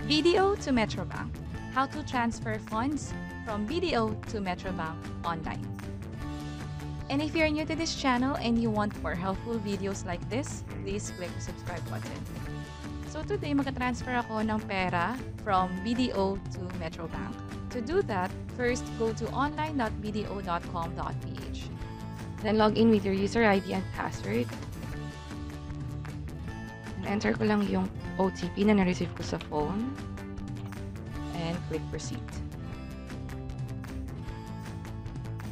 BDO to Metrobank. How to transfer funds from BDO to Metrobank online. And if you're new to this channel and you want more helpful videos like this, please click the subscribe button. So today, magka-transfer ako ng pera from BDO to Metrobank. To do that, first go to online.bdo.com.ph. Then log in with your user ID and password. And enter ko lang yung OTP na na-receive ko sa phone. And click proceed.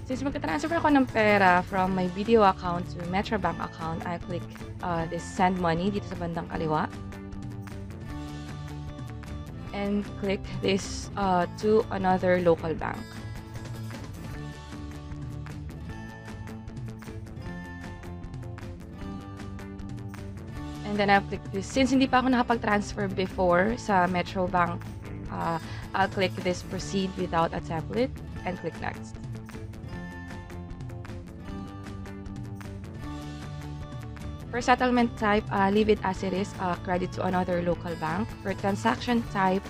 Since magka-transfer ako ng pera from my BDO account to Metrobank account, I click this send money dito sa bandang kaliwa. And click this to another local bank. And then I'll click this. Since hindi pa ako nakapag-transfer before sa Metrobank, I'll click this proceed without a template and click next. For settlement type, leave it as it is, credit to another local bank. For transaction type,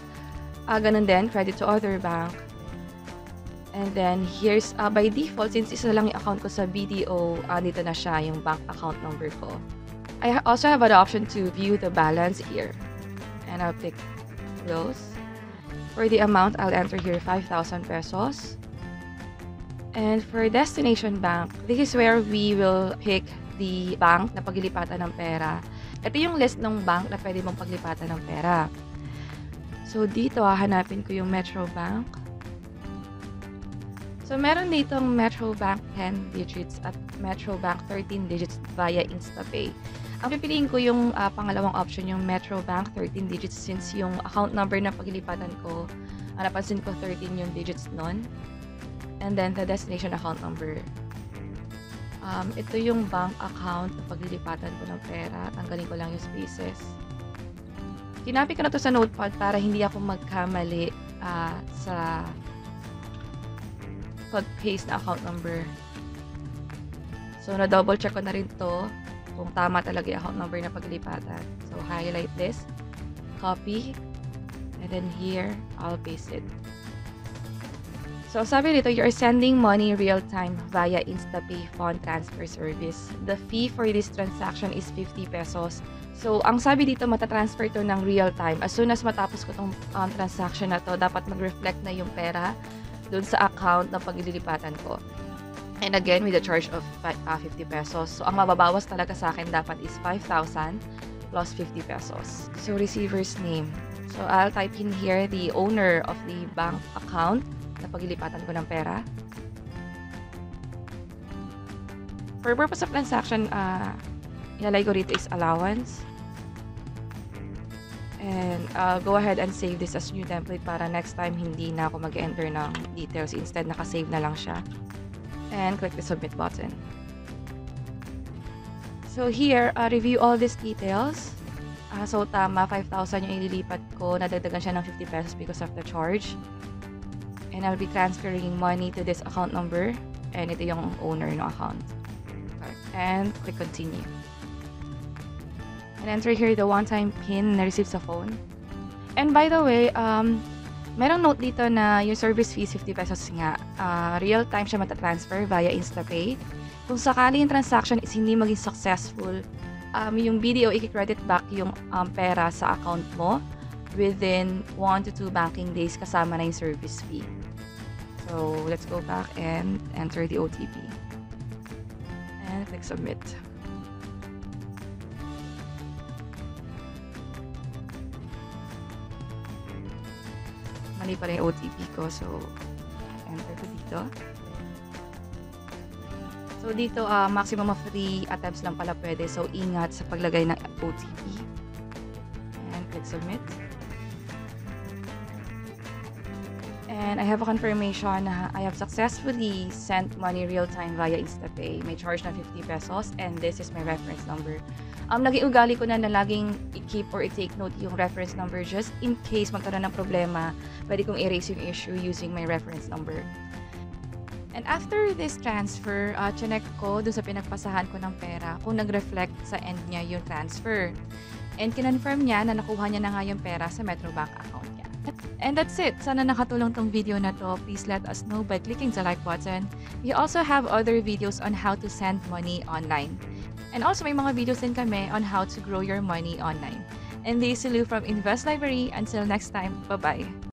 ganun din, credit to other bank. And then here's, by default, since isa lang yung account ko sa BDO, dito na siya yung bank account number ko. I also have an option to view the balance here. And I'll click close. For the amount, I'll enter here 5,000 pesos. And for destination bank, this is where we will pick the bank na paglilipatan ng pera. Ito yung list ng bank na pwede mong paglipatan ng pera. So, dito, hanapin ko yung Metrobank. So, meron ditong Metrobank 10 digits at Metrobank 13 digits via Instapay. Ang pipiliin ko yung pangalawang option, yung Metrobank 13 digits since yung account number na paglilipatan ko, napansin ko 13 yung digits nun. And then, the destination account number. Ito yung bank account na paglilipatan ko ng pera. Tanggalin ko lang yung spaces. Kinapit ko na to sa notepad para hindi ako magkamali sa pag-paste na account number. So, na-double check ko na rin to kung tama talaga yung account number na paglilipatan. So, highlight this, copy, and then here, I'll paste it. So, sabi dito, you're sending money real-time via Instapay fund transfer service. The fee for this transaction is 50 pesos. So, ang sabi dito, matatransfer to ng real-time. As soon as matapos ko tong transaction na to, dapat mag-reflect na yung pera dun sa account na paglilipatan ko. And again, with a charge of 50 pesos. So, ang mababawas talaga sa akin dapat is 5,000 plus 50 pesos. So, receiver's name. So, I'll type in here the owner of the bank account na paglilipatan ko ng pera. For purpose of transaction, ilalagay ko rito is allowance. And I'll go ahead and save this as new template para next time hindi na ako mag-enter ng details. Instead, nakasave na lang siya. And click the submit button. So here, review all these details. So tama, 5,000 yung ililipat ko. Nadagdagan siya ng 50 pesos because of the charge. And I'll be transferring money to this account number. And ito yung owner ng account. And click continue. And enter here the one-time PIN na receive sa phone. And by the way, merong note dito na yung service fee 50 pesos nga. Real-time siya matatransfer via Instapay. Kung sakali yung transaction is hindi maging successful, yung BDO i-credit back yung pera sa account mo within 1 to 2 banking days kasama na yung service fee. So, let's go back and enter the OTP. And click submit. Mali pala yung OTP ko. So, enter ko dito. So, dito, maximum of 3 attempts lang pala pwede. So, ingat sa paglagay ng OTP. And click submit. And I have a confirmation na I have successfully sent money real-time via Instapay. May charge na 50 pesos and this is my reference number. Naging ugali ko na laging i-keep or i-take note yung reference number just in case magkaroon ng problema, pwede kong erase yung issue using my reference number. And after this transfer, chinek ko dun sa pinagpasahan ko ng pera kung nag-reflect sa end niya yung transfer. And kinonfirm niya na nakuha niya na nga yung pera sa Metrobank account niya. And that's it. Sana nakatulong tong video na to. Please let us know by clicking the like button. We also have other videos on how to send money online. And also may mga videos din kami on how to grow your money online. And this is Lou from Invest Library. Until next time, bye-bye.